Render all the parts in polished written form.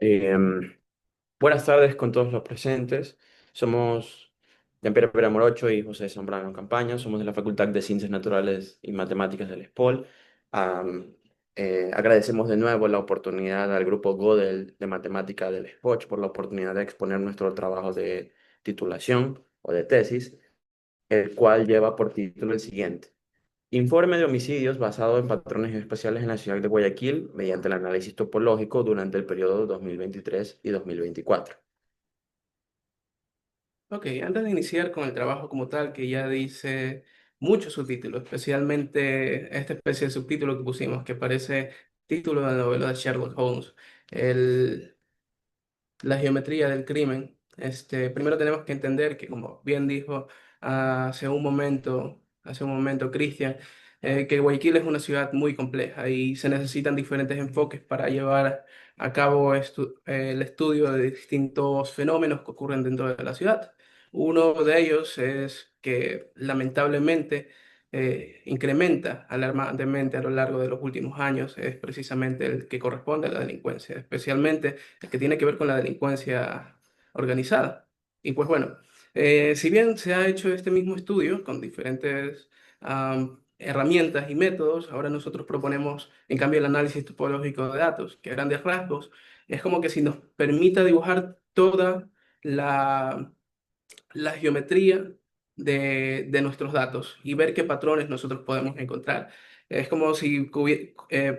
Em, Buenas tardes con todos los presentes. Somos Jean-Pierre Pera Morocho y José Zambrano Campaña. Somos de la Facultad de Ciencias Naturales y Matemáticas del ESPOL. Am, Agradecemos de nuevo la oportunidad al grupo Gödel de Matemática del SPOCH por la oportunidad de exponer nuestro trabajo de titulación o de tesis, el cual lleva por título el siguiente. Informe de homicidios basado en patrones espaciales en la ciudad de Guayaquil mediante el análisis topológico durante el periodo 2023 y 2024. Ok, antes de iniciar con el trabajo como tal, que ya dice muchos subtítulos, especialmente esta especie de subtítulo que pusimos, que parece título de la novela de Sherlock Holmes, el, la geometría del crimen. Primero tenemos que entender que, como bien dijo hace un momento Cristian, que Guayaquil es una ciudad muy compleja y se necesitan diferentes enfoques para llevar a cabo el estudio de distintos fenómenos que ocurren dentro de la ciudad. Uno de ellos es que lamentablemente incrementa alarmantemente a lo largo de los últimos años, es precisamente el que corresponde a la delincuencia, especialmente el que tiene que ver con la delincuencia organizada. Y pues bueno, si bien se ha hecho este mismo estudio con diferentes herramientas y métodos, ahora nosotros proponemos en cambio el análisis topológico de datos, que a grandes rasgos es como que si nos permita dibujar toda la la geometría de nuestros datos y ver qué patrones nosotros podemos encontrar. Es como si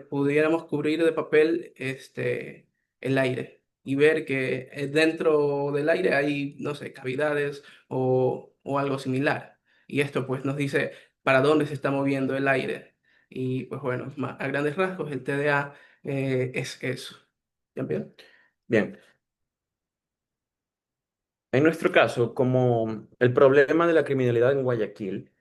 pudiéramos cubrir de papel el aire y ver que dentro del aire hay, no sé, cavidades o algo similar. Y esto pues nos dice para dónde se está moviendo el aire. Y pues bueno, a grandes rasgos el TDA es eso. ¿Ya bien? Bien, en nuestro caso, como el problema de la criminalidad en Guayaquil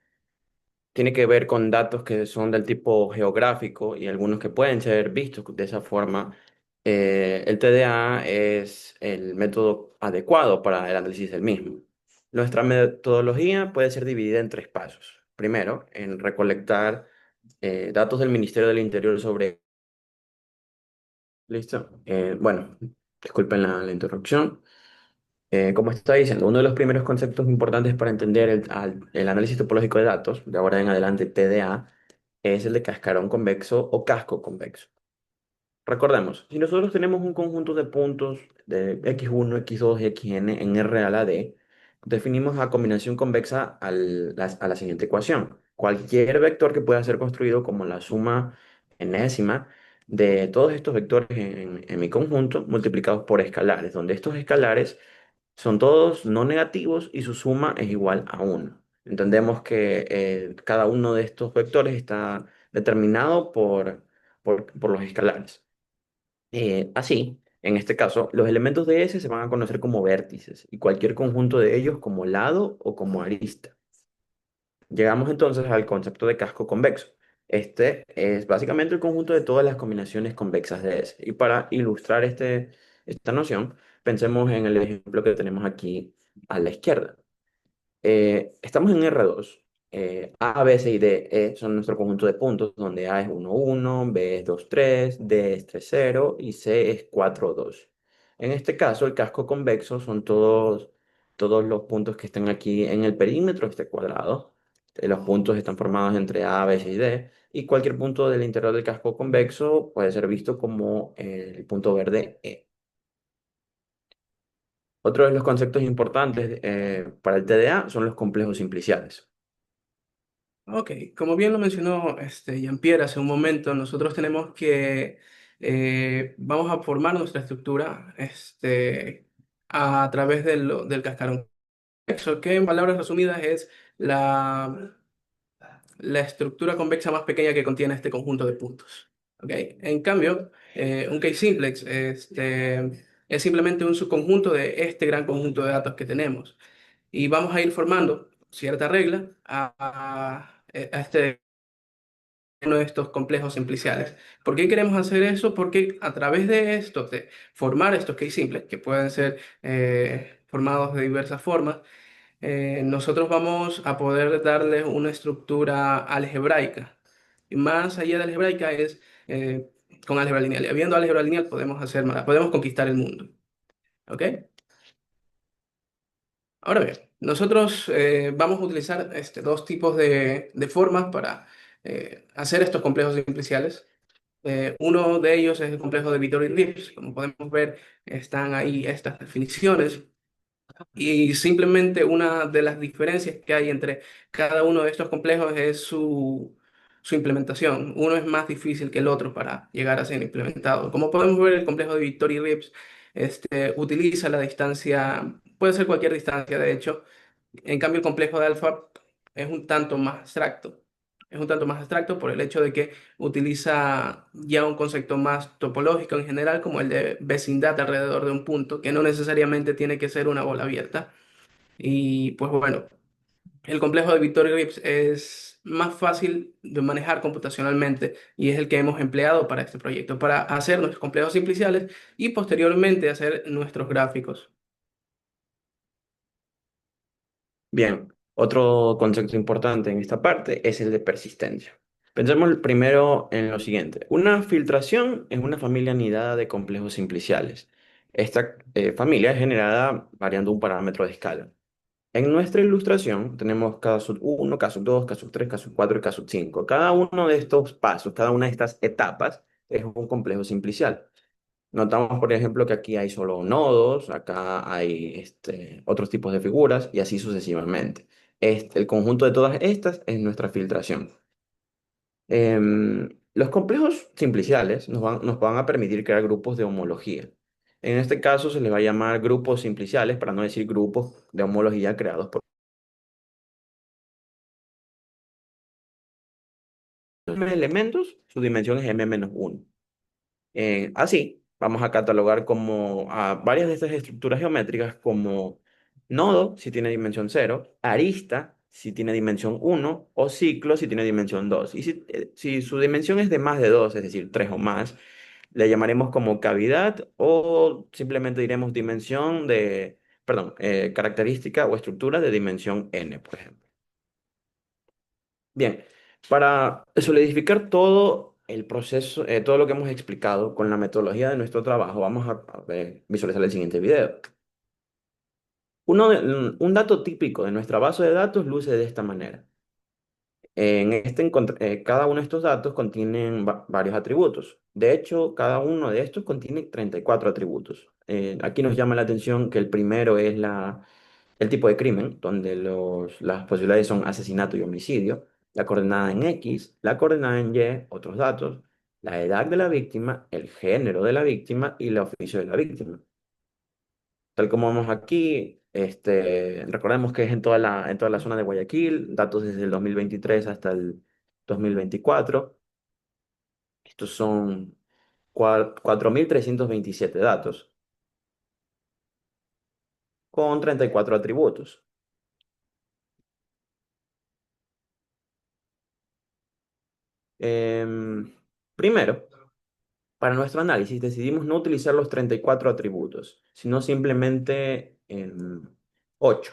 tiene que ver con datos que son del tipo geográfico y algunos que pueden ser vistos de esa forma, el TDA es el método adecuado para el análisis del mismo. Nuestra metodología puede ser dividida en tres pasos. Primero, en recolectar datos del Ministerio del Interior sobre... ¿Listo? Bueno, disculpen la interrupción. Como está diciendo, uno de los primeros conceptos importantes para entender el análisis topológico de datos, de ahora en adelante TDA, es el de cascarón convexo o casco convexo. Recordemos, si nosotros tenemos un conjunto de puntos de x1, x2 y xn en R a la d, definimos la combinación convexa a la siguiente ecuación. Cualquier vector que pueda ser construido como la suma enésima de todos estos vectores en mi conjunto multiplicados por escalares, donde estos escalares son todos no negativos y su suma es igual a 1. Entendemos que cada uno de estos vectores está determinado por los escalares. Así, en este caso, los elementos de S se van a conocer como vértices y cualquier conjunto de ellos como lado o como arista. Llegamos entonces al concepto de casco convexo. Este es básicamente el conjunto de todas las combinaciones convexas de S. Y para ilustrar esta noción, pensemos en el ejemplo que tenemos aquí a la izquierda. Estamos en R2. A, B, C y D son nuestro conjunto de puntos, donde A es 1, 1, B es 2, 3, D es 3, 0 y C es 4, 2. En este caso, el casco convexo son todos los puntos que están aquí en el perímetro de este cuadrado. Los puntos están formados entre A, B, C y D, y cualquier punto del interior del casco convexo puede ser visto como el punto verde E. Otro de los conceptos importantes para el TDA son los complejos simpliciales. Ok, como bien lo mencionó Jean-Pierre hace un momento, nosotros tenemos que, vamos a formar nuestra estructura a través del cascarón. Eso que en palabras resumidas es la estructura convexa más pequeña que contiene este conjunto de puntos. ¿Ok? En cambio, un K-simplex es simplemente un subconjunto de este gran conjunto de datos que tenemos. Y vamos a ir formando cierta regla a este uno de estos complejos simpliciales. ¿Por qué queremos hacer eso? Porque a través de esto, de formar estos case simples, que pueden ser formados de diversas formas, nosotros vamos a poder darles una estructura algebraica. Y más allá de algebraica es con álgebra lineal. Y habiendo álgebra lineal podemos conquistar el mundo. ¿Ok? Ahora bien, nosotros vamos a utilizar dos tipos de formas para hacer estos complejos simpliciales. Uno de ellos es el complejo de Vittori-Rips. Como podemos ver, están ahí estas definiciones. Y simplemente una de las diferencias que hay entre cada uno de estos complejos es su implementación. Uno es más difícil que el otro para llegar a ser implementado. Como podemos ver, el complejo de Vittori-Rips utiliza la distancia, puede ser cualquier distancia, de hecho. En cambio, el complejo de alfa es un tanto más abstracto. Es un tanto más abstracto por el hecho de que utiliza ya un concepto más topológico en general, como el de vecindad alrededor de un punto, que no necesariamente tiene que ser una bola abierta. Y pues bueno, el complejo de Victoria-Gibbs es más fácil de manejar computacionalmente y es el que hemos empleado para este proyecto, para hacer nuestros complejos simpliciales y posteriormente hacer nuestros gráficos. Bien, otro concepto importante en esta parte es el de persistencia. Pensemos primero en lo siguiente. Una filtración es una familia anidada de complejos simpliciales. Esta familia es generada variando un parámetro de escala. En nuestra ilustración tenemos caso uno, caso 2, caso 3, caso 4 y caso 5. Cada uno de estos pasos, cada una de estas etapas es un complejo simplicial. Notamos, por ejemplo, que aquí hay solo nodos, acá hay otros tipos de figuras y así sucesivamente. El conjunto de todas estas es nuestra filtración. Los complejos simpliciales nos van a permitir crear grupos de homología. En este caso se les va a llamar grupos simpliciales, para no decir grupos de homología creados por elementos, su dimensión es m-1. Así, vamos a catalogar como a varias de estas estructuras geométricas como nodo, si tiene dimensión 0, arista, si tiene dimensión 1, o ciclo, si tiene dimensión 2. Y si su dimensión es de más de 2, es decir, 3 o más, le llamaremos como cavidad o simplemente diremos perdón, característica o estructura de dimensión n, por ejemplo. Bien, para solidificar todo el proceso, todo lo que hemos explicado con la metodología de nuestro trabajo, vamos a visualizar el siguiente video. Un dato típico de nuestra base de datos luce de esta manera. Cada uno de estos datos contienen varios atributos. De hecho, cada uno de estos contiene 34 atributos. Aquí nos llama la atención que el primero es el tipo de crimen, donde las posibilidades son asesinato y homicidio, la coordenada en X, la coordenada en Y, otros datos, la edad de la víctima, el género de la víctima y el oficio de la víctima. Tal como vemos aquí, recordemos que es en toda la zona de Guayaquil, datos desde el 2023 hasta el 2024. Estos son 4.327 datos con 34 atributos. Em, Primero, para nuestro análisis decidimos no utilizar los 34 atributos, sino simplemente 8.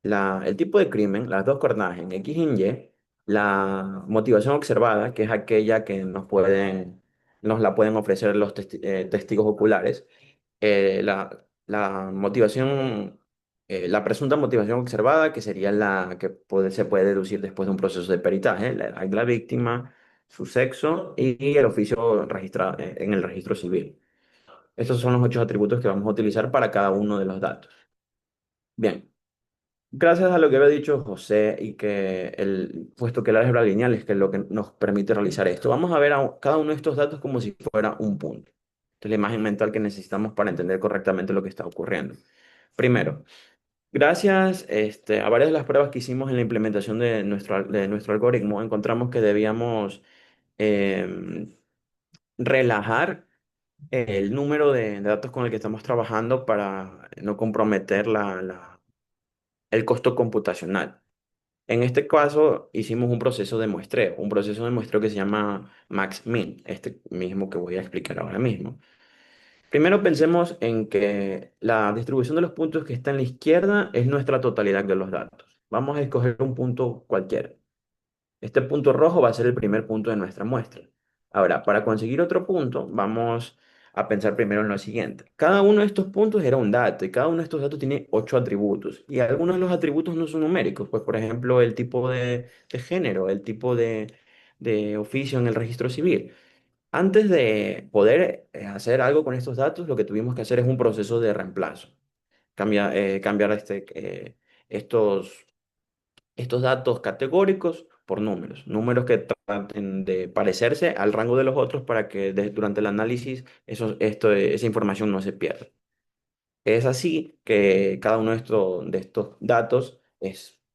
El tipo de crimen, las dos coordenadas en X y en Y, la motivación observada, que es aquella que nos la pueden ofrecer los testigos oculares, la motivación, la presunta motivación observada, que sería la que se puede deducir después de un proceso de peritaje, la edad de la víctima, su sexo y el oficio registrado en el registro civil. Estos son los 8 atributos que vamos a utilizar para cada uno de los datos. Bien. Gracias a lo que había dicho José y puesto que el álgebra lineal es que lo que nos permite realizar esto, vamos a ver a cada uno de estos datos como si fuera un punto. Esta es la imagen mental que necesitamos para entender correctamente lo que está ocurriendo. Primero, gracias a varias de las pruebas que hicimos en la implementación de nuestro algoritmo, encontramos que debíamos em, relajar el número de datos con el que estamos trabajando para no comprometer el costo computacional. En este caso hicimos un proceso de muestreo que se llama max-min, este mismo que voy a explicar ahora mismo. Primero pensemos en que la distribución de los puntos que está en la izquierda es nuestra totalidad de los datos. Vamos a escoger un punto cualquiera. Este punto rojo va a ser el primer punto de nuestra muestra. Ahora, para conseguir otro punto, vamos a pensar primero en lo siguiente. Cada uno de estos puntos era un dato y cada uno de estos datos tiene 8 atributos. Y algunos de los atributos no son numéricos, pues por ejemplo el tipo de género, el tipo de oficio en el registro civil. Antes de poder hacer algo con estos datos, lo que tuvimos que hacer es un proceso de reemplazo. Cambiar estos estos datos categóricos por números, números que traten de parecerse al rango de los otros para que durante el análisis esa información no se pierda. Es así que cada uno de estos datos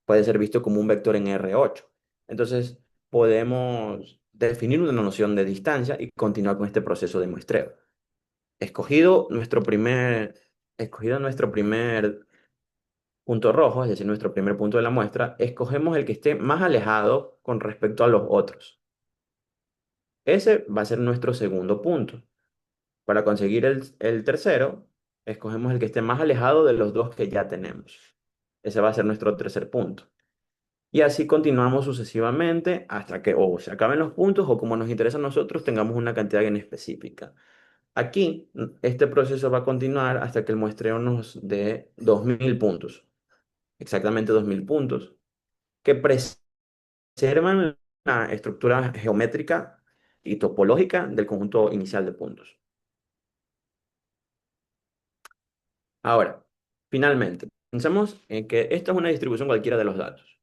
puede ser visto como un vector en R8. Entonces, podemos definir una noción de distancia y continuar con este proceso de muestreo. Escogido nuestro primer, escogido nuestro primer punto rojo, es decir, nuestro primer punto de la muestra, escogemos el que esté más alejado con respecto a los otros. Ese va a ser nuestro segundo punto. Para conseguir el tercero, escogemos el que esté más alejado de los dos que ya tenemos. Ese va a ser nuestro tercer punto. Y así continuamos sucesivamente hasta que o se acaben los puntos o como nos interesa a nosotros tengamos una cantidad en específica. Aquí, este proceso va a continuar hasta que el muestreo nos dé 2000 puntos, exactamente 2000 puntos, que preservan la estructura geométrica y topológica del conjunto inicial de puntos. Ahora, finalmente, pensemos en que esta es una distribución cualquiera de los datos.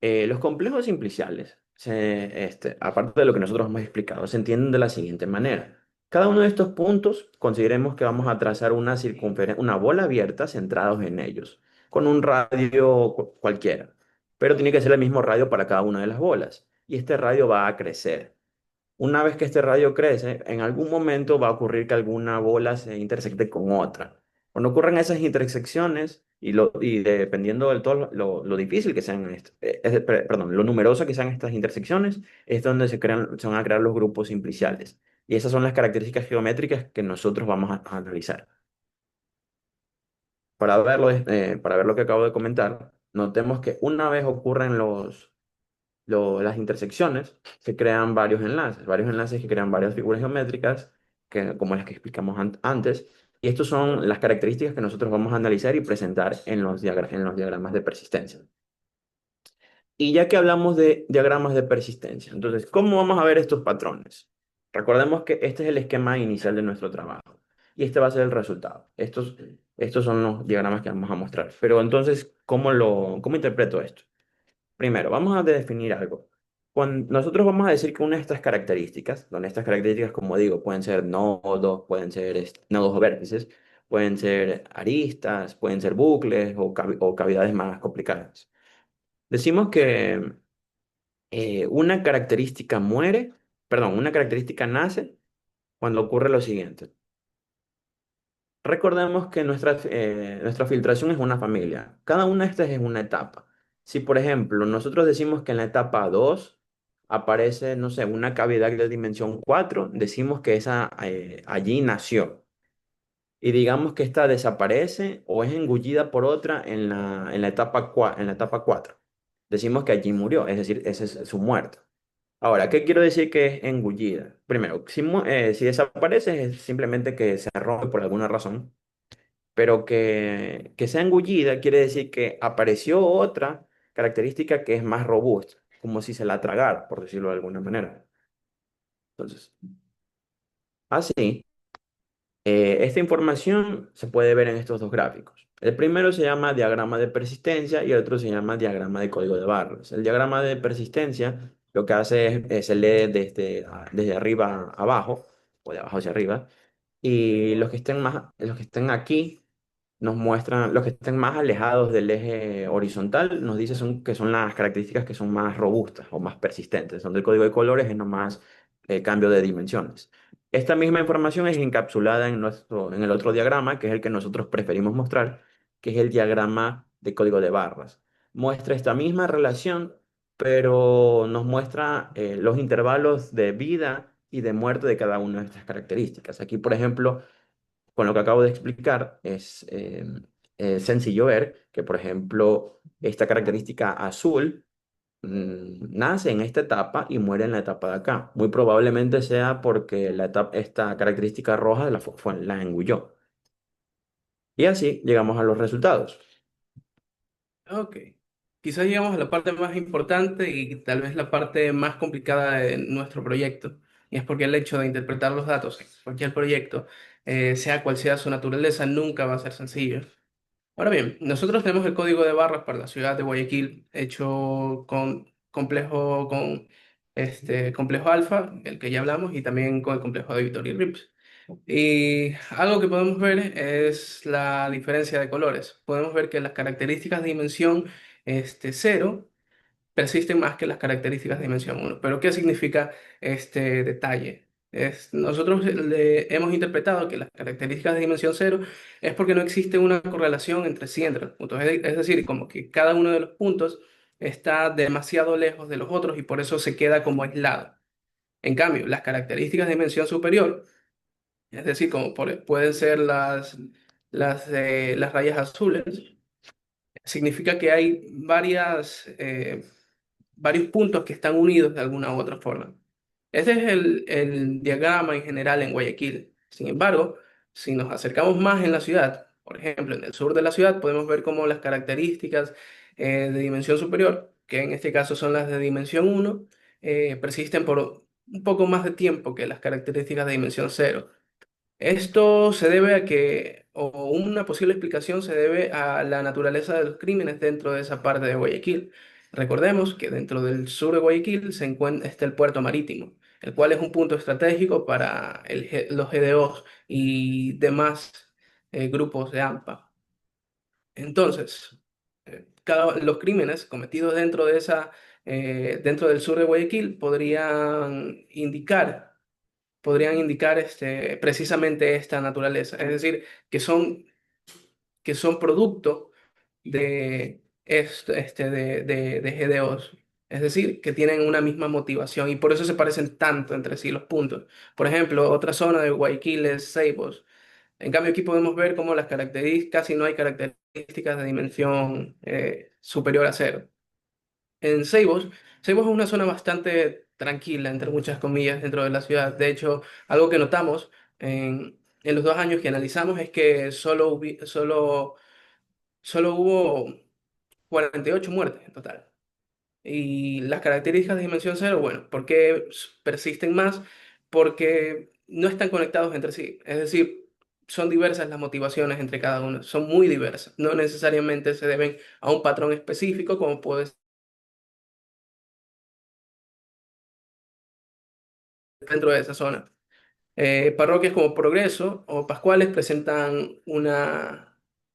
Los complejos simpliciales, aparte de lo que nosotros hemos explicado, se entienden de la siguiente manera. Cada uno de estos puntos, consideremos que vamos a trazar una bola abierta centrados en ellos, con un radio cualquiera, pero tiene que ser el mismo radio para cada una de las bolas, y este radio va a crecer. Una vez que este radio crece, en algún momento va a ocurrir que alguna bola se intersecte con otra. Cuando ocurran esas intersecciones, y dependiendo de todo lo difícil que sean, perdón, lo numeroso que sean estas intersecciones, es donde se van a crear los grupos simpliciales. Y esas son las características geométricas que nosotros vamos a analizar. Para ver lo que acabo de comentar, notemos que una vez ocurren las intersecciones, se crean varios enlaces que crean varias figuras geométricas, como las que explicamos antes, y estas son las características que nosotros vamos a analizar y presentar en los diagramas de persistencia. Y ya que hablamos de diagramas de persistencia, entonces, ¿cómo vamos a ver estos patrones? Recordemos que este es el esquema inicial de nuestro trabajo y este va a ser el resultado. Estos son los diagramas que vamos a mostrar. Pero entonces, ¿cómo interpreto esto? Primero, vamos a definir algo. Cuando nosotros vamos a decir que una de estas características, donde estas características, como digo, pueden ser nodos, pueden ser nodos o vértices, pueden ser aristas, pueden ser bucles o cavidades más complicadas. Decimos que una característica una característica nace cuando ocurre lo siguiente. Recordemos que nuestra filtración es una familia. Cada una de estas es una etapa. Si, por ejemplo, nosotros decimos que en la etapa 2 aparece, no sé, una cavidad de dimensión 4, decimos que allí nació. Y digamos que esta desaparece o es engullida por otra en la etapa 4. Decimos que allí murió, es decir, esa es su muerte. Ahora, ¿qué quiero decir que es engullida? Primero, si desaparece es simplemente que se rompe por alguna razón, pero que sea engullida quiere decir que apareció otra característica que es más robusta, como si se la tragara, por decirlo de alguna manera. Entonces, así, esta información se puede ver en estos dos gráficos. El primero se llama diagrama de persistencia y el otro se llama diagrama de código de barras. El diagrama de persistencia lo que hace se lee desde arriba a abajo, o de abajo hacia arriba, y los que estén aquí nos muestran, los que estén más alejados del eje horizontal, nos dice que son las características que son más robustas o más persistentes, donde el código de colores es nomás cambio de dimensiones. Esta misma información es encapsulada en el otro diagrama, que es el que nosotros preferimos mostrar, que es el diagrama de código de barras. Muestra esta misma relación, pero nos muestra los intervalos de vida y de muerte de cada una de estas características. Aquí, por ejemplo, con lo que acabo de explicar, es sencillo ver que, por ejemplo, esta característica azul nace en esta etapa y muere en la etapa de acá. Muy probablemente sea porque esta característica roja la engulló. Y así llegamos a los resultados. Ok. Quizás llegamos a la parte más importante y tal vez la parte más complicada de nuestro proyecto. Y es porque el hecho de interpretar los datos en cualquier proyecto, sea cual sea su naturaleza, nunca va a ser sencillo. Ahora bien, nosotros tenemos el código de barras para la ciudad de Guayaquil hecho con este complejo alfa, el que ya hablamos, y también con el complejo de Vittori-Rips. Y algo que podemos ver es la diferencia de colores. Podemos ver que las características de dimensión 0 persisten más que las características de dimensión uno. Pero ¿qué significa este detalle? Nosotros hemos interpretado que las características de dimensión cero es porque no existe una correlación entre sí entre los puntos. Es decir, como que cada uno de los puntos está demasiado lejos de los otros y por eso se queda como aislado. En cambio, las características de dimensión superior, es decir, como pueden ser las rayas azules, significa que hay varios puntos que están unidos de alguna u otra forma. Ese es el diagrama en general en Guayaquil. Sin embargo, si nos acercamos más en la ciudad, por ejemplo, en el sur de la ciudad, podemos ver cómo las características de dimensión superior, que en este caso son las de dimensión uno, persisten por un poco más de tiempo que las características de dimensión cero. Esto se debe a que, o una posible explicación se debe a la naturaleza de los crímenes dentro de esa parte de Guayaquil. Recordemos que dentro del sur de Guayaquil se encuentra está el puerto marítimo, el cual es un punto estratégico para los GDOs y demás grupos de AMPA. Entonces, los crímenes cometidos dentro del sur de Guayaquil podrían indicar precisamente esta naturaleza, es decir, que son producto de GDOs, es decir, que tienen una misma motivación y por eso se parecen tanto entre sí los puntos. Por ejemplo, otra zona de Guayaquil es Ceibos. En cambio, aquí podemos ver cómo las características, casi no hay características de dimensión superior a cero. En Ceibos es una zona bastante tranquila, entre muchas comillas, dentro de la ciudad. De hecho, algo que notamos en los 2 años que analizamos es que solo hubo 48 muertes en total. Y las características de dimensión cero, bueno, ¿por qué persisten más? Porque no están conectados entre sí. Es decir, son diversas las motivaciones entre cada uno, son muy diversas. No necesariamente se deben a un patrón específico como puede ser dentro de esa zona. Parroquias como Progreso o Pascuales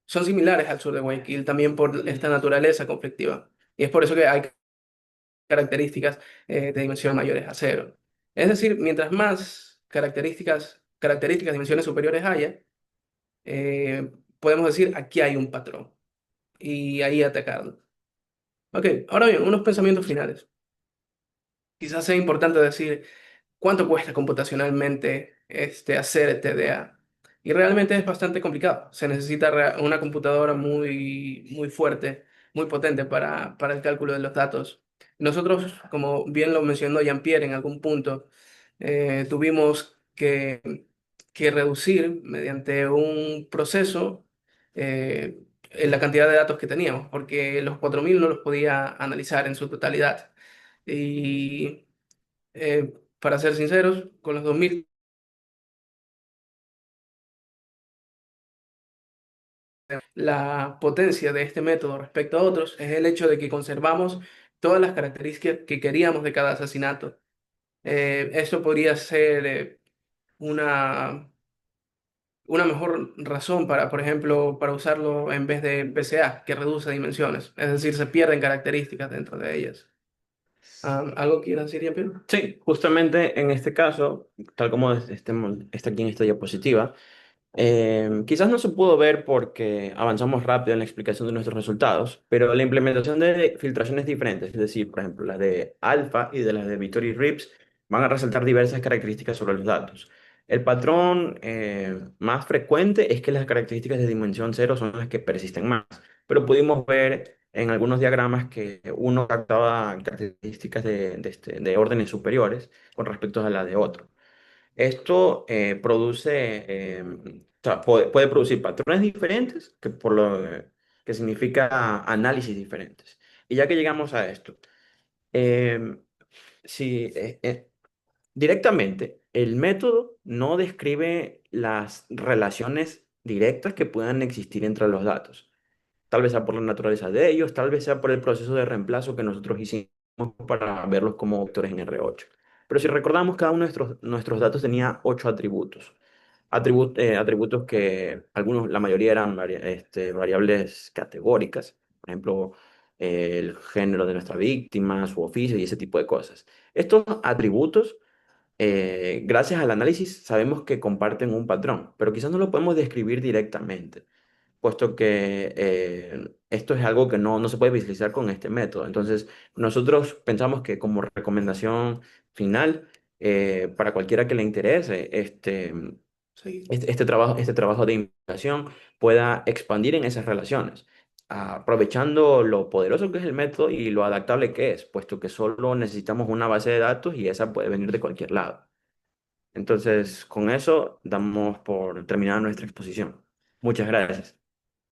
son similares al sur de Guayaquil también por esta naturaleza conflictiva. Y es por eso que hay características de dimensión mayores a cero. Es decir, mientras más características de dimensiones superiores haya, podemos decir aquí hay un patrón y ahí atacarlo. Ok, ahora bien, unos pensamientos finales. Quizás sea importante decir cuánto cuesta computacionalmente hacer TDA. Y realmente es bastante complicado. Se necesita una computadora muy, muy fuerte, muy potente para el cálculo de los datos. Nosotros, como bien lo mencionó Jean-Pierre en algún punto, tuvimos que reducir mediante un proceso en la cantidad de datos que teníamos, porque los 4000 no los podía analizar en su totalidad. Y para ser sinceros, con los 2000, la potencia de este método respecto a otros es el hecho de que conservamos todas las características que queríamos de cada asesinato. Esto podría ser una mejor razón para, por ejemplo, para usarlo en vez de PCA, que reduce dimensiones. Es decir, se pierden características dentro de ellas. ¿Algo quieras decir, Jean-Pierre? Sí, justamente en este caso, tal como está aquí en esta diapositiva, quizás no se pudo ver porque avanzamos rápido en la explicación de nuestros resultados, pero la implementación de filtraciones diferentes, es decir, por ejemplo, las de Alpha y de las de Victory Rips, van a resaltar diversas características sobre los datos. El patrón más frecuente es que las características de dimensión cero son las que persisten más, pero pudimos ver en algunos diagramas que uno captaba características de órdenes superiores con respecto a la de otro. Esto produce, o sea, puede producir patrones diferentes, que significa análisis diferentes. Y ya que llegamos a esto, eh, si, directamente, el método no describe las relaciones directas que puedan existir entre los datos. Tal vez sea por la naturaleza de ellos, tal vez sea por el proceso de reemplazo que nosotros hicimos para verlos como vectores en R8. Pero si recordamos, cada uno de nuestros datos tenía 8 atributos. Atributos que algunos, la mayoría eran variables categóricas. Por ejemplo, el género de nuestra víctima, su oficio y ese tipo de cosas. Estos atributos, gracias al análisis, sabemos que comparten un patrón, pero quizás no lo podemos describir directamente, puesto que esto es algo que no se puede visualizar con este método. Entonces, nosotros pensamos que como recomendación final, para cualquiera que le interese, Sí, este trabajo de investigación pueda expandir en esas relaciones, aprovechando lo poderoso que es el método y lo adaptable que es, puesto que solo necesitamos una base de datos y esa puede venir de cualquier lado. Entonces, con eso damos por terminada nuestra exposición. Muchas gracias.